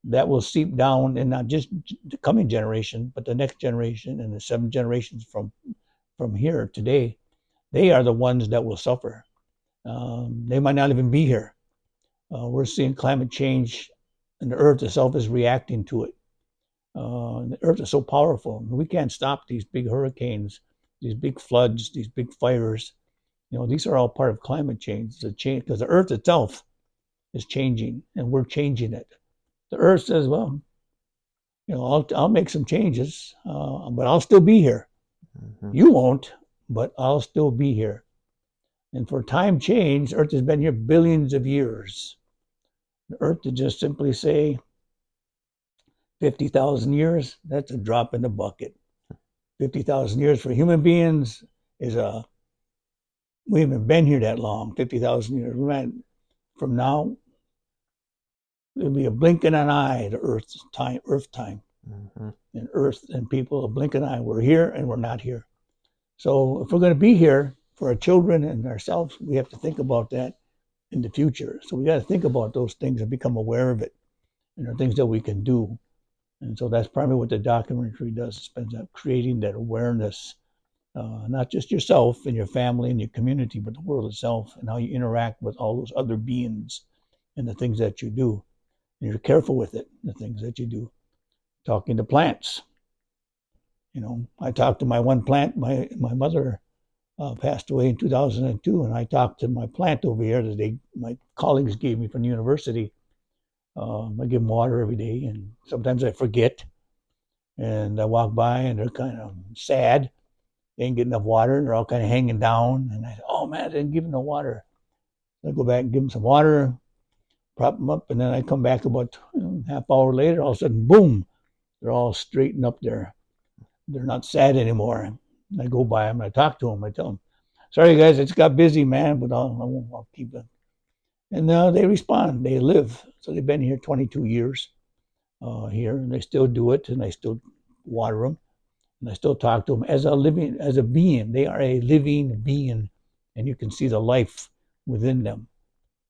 that will seep down in not just the coming generation, but the next generation and the 7 generations from here today. They are the ones that will suffer. They might not even be here. We're seeing climate change, and the earth itself is reacting to it. The earth is so powerful. We can't stop these big hurricanes, these big floods, these big fires. These are all part of climate change. The change because the earth itself is changing, and we're changing it. The earth says, "Well, I'll make some changes, but I'll still be here. Mm-hmm. You won't, but I'll still be here." And for time change, Earth has been here billions of years. The Earth to just simply say 50,000 years, that's a drop in the bucket. 50,000 years for human beings we haven't been here that long, 50,000 years. From now, it'll be a blink in an eye to Earth time. Mm-hmm. And Earth and people, a blink in an eye. We're here and we're not here. So if we're going to be here for our children and ourselves, we have to think about that in the future. So we got to think about those things and become aware of it. And there are things that we can do. And so that's probably what the documentary does. It spends up creating that awareness, not just yourself and your family and your community, but the world itself and how you interact with all those other beings and the things that you do. And you're careful with it, the things that you do. Talking to plants. I talked to my one plant. My mother passed away in 2002, and I talked to my plant over here that my colleagues gave me from the university. I give them water every day, and sometimes I forget. And I walk by, and they're kind of sad. They ain't getting enough water. They're all kind of hanging down. And I say, "Oh, man, I didn't give them no water." I go back and give them some water, prop them up, and then I come back about half hour later. All of a sudden, boom, they're all straightened up there. They're not sad anymore. I go by them, I talk to them, I tell them, "Sorry, guys, it's got busy, man, but I'll keep it." And they respond. They live. So they've been here 22 years here, and they still do it, and I still water them, and I still talk to them as a being. They are a living being, and you can see the life within them.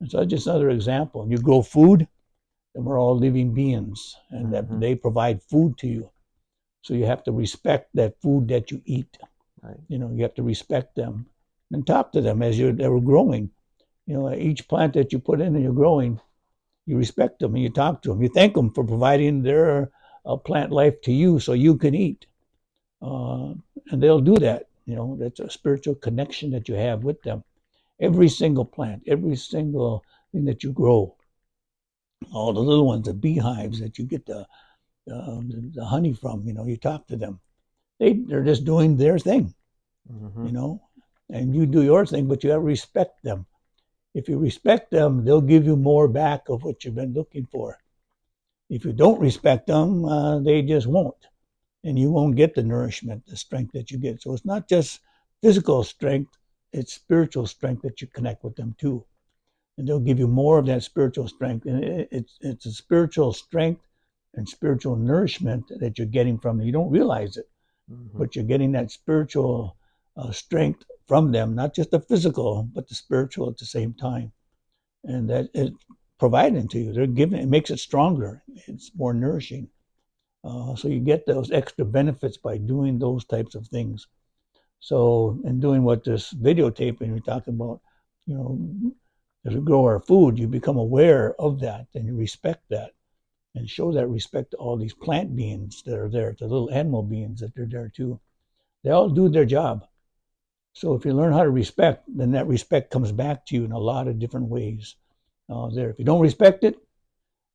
And so that's just another example. And you grow food, and we're all living beings, and that they provide food to you. So you have to respect that food that you eat. Right. You have to respect them and talk to them as they're growing. Each plant that you put in and you're growing, you respect them and you talk to them. You thank them for providing their plant life to you so you can eat. And they'll do that. That's a spiritual connection that you have with them. Every single plant, every single thing that you grow, all the little ones, the beehives that you get the honey from, you talk to them. They're just doing their thing, and you do your thing, but you have to respect them. If you respect them, they'll give you more back of what you've been looking for. If you don't respect them, they just won't. And you won't get the nourishment, the strength that you get. So it's not just physical strength, it's spiritual strength that you connect with them too. And they'll give you more of that spiritual strength. And it's a spiritual strength and spiritual nourishment that you're getting from them. You don't realize it, but you're getting that spiritual strength from them, not just the physical, but the spiritual at the same time. And that is providing to you. They're giving it makes it stronger. It's more nourishing. So you get those extra benefits by doing those types of things. So in doing what this videotaping we're talking about, as we grow our food, you become aware of that and you respect that and show that respect to all these plant beings that are there, the little animal beings that are there too. They all do their job. So if you learn how to respect, then that respect comes back to you in a lot of different ways. there. If you don't respect it,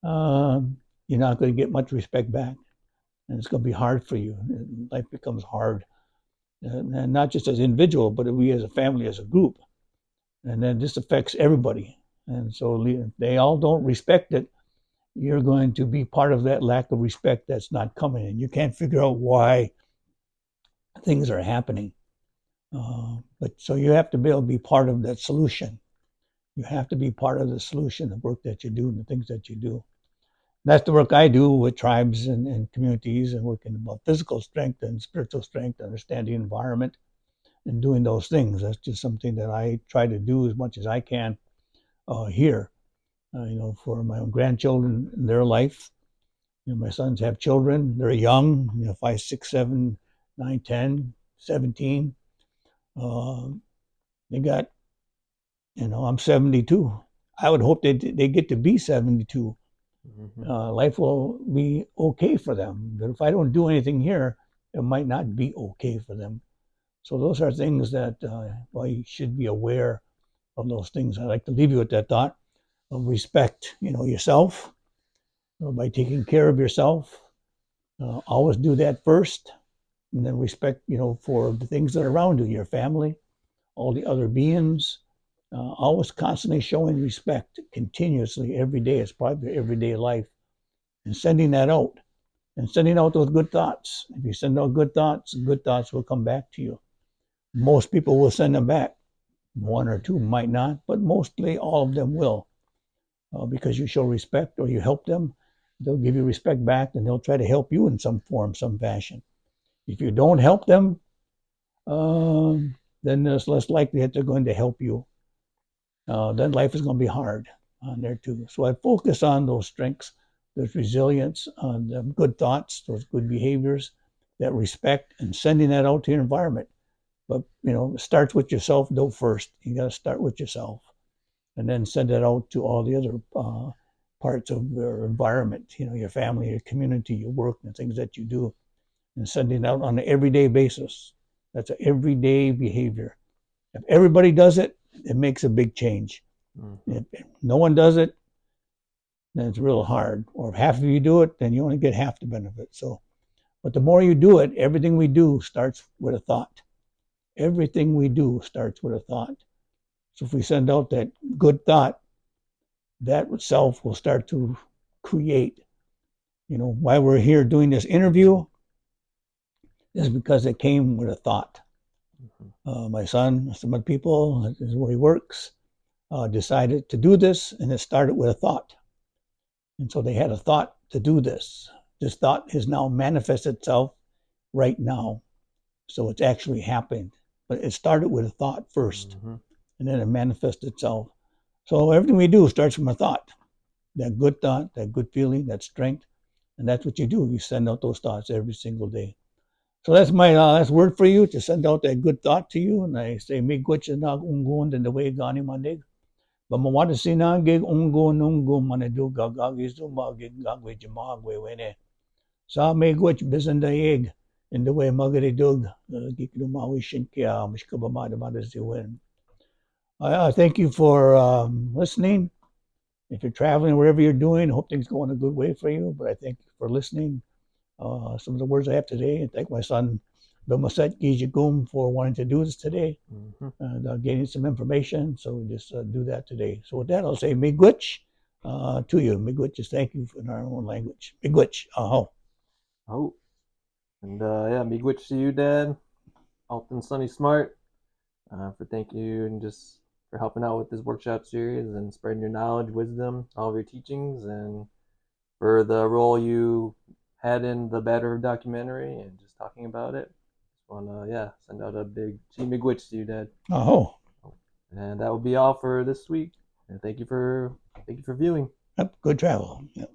you're not going to get much respect back, and it's going to be hard for you. Life becomes hard, and not just as an individual, but we as a family, as a group, and then this affects everybody. And so if they all don't respect it, you're going to be part of that lack of respect that's not coming, and you can't figure out why things are happening. But so you have to be able to be part of that solution. You have to be part of the solution, the work that you do and the things that you do. That's the work I do with tribes and communities, and working about physical strength and spiritual strength, understanding the environment, and doing those things. That's just something that I try to do as much as I can here. For my own grandchildren in their life. My sons have children. They're young, 5, 6, 7, 9, 10, 17. They got, I'm 72. I would hope they get to be 72. Life will be okay for them. But if I don't do anything here, it might not be okay for them. So those are things that you should be aware of those things. I'd like to leave you with that thought of respect, yourself, by taking care of yourself. Always do that first, and then respect, for the things that are around you, your family, all the other beings. Always constantly showing respect continuously every day as part of your everyday life, and sending that out, and sending out those good thoughts. If you send out good thoughts will come back to you. Most people will send them back. One or two might not, but mostly all of them will, because you show respect or you help them. They'll give you respect back, and they'll try to help you in some form, some fashion. If you don't help them, then it's less likely that they're going to help you. Then life is going to be hard on there too. So I focus on those strengths, those resilience, on the good thoughts, those good behaviors, that respect, and sending that out to your environment. But, it starts with yourself, though, first. You got to start with yourself, and then send it out to all the other parts of your environment, your family, your community, your work, and things that you do, and sending it out on an everyday basis. That's an everyday behavior. If everybody does it, it makes a big change. If no one does it, then it's real hard. Or if half of you do it, then you only get half the benefit. But the more you do it, everything we do starts with a thought. Everything we do starts with a thought. So if we send out that good thought, that itself will start to create. Why we're here doing this interview is because it came with a thought. My son, some of the people, this is where he works, decided to do this, and it started with a thought. And so they had a thought to do this. This thought has now manifested itself right now. So it's actually happened. But it started with a thought first, and then it manifested itself. So everything we do starts from a thought. That good thought, that good feeling, that strength. And that's what you do. You send out those thoughts every single day. So that's my last word for you, to send out that good thought to you. And I say, miigwech na ungun and the way gani mandig. But mawata sinagig ungun ungun manadu gagagis umagig gagwe jamagwe wene. Sa miigwech bisandayig in the way magaridug giklumawishin kya mishkabamada madaziwin. I thank you for listening. If you're traveling, wherever you're doing, I hope things go in a good way for you. But I thank you for listening. Some of the words I have today, and thank my son, Notnowgiishick, for wanting to do this today, and getting some information. So we just do that today. So with that, I'll say miigwech to you. Miigwech is thank you in our own language. Miigwech. Oh. And miigwech to you, Dad. Alton, Sonny, Smart, for thank you and just for helping out with this workshop series and spreading your knowledge, wisdom, all of your teachings, and for the role you had in the Better documentary and just talking about it. Just want to send out a big miigwech to you, Dad. Oh. And that will be all for this week. And thank you for viewing. Yep, good travel. Yep.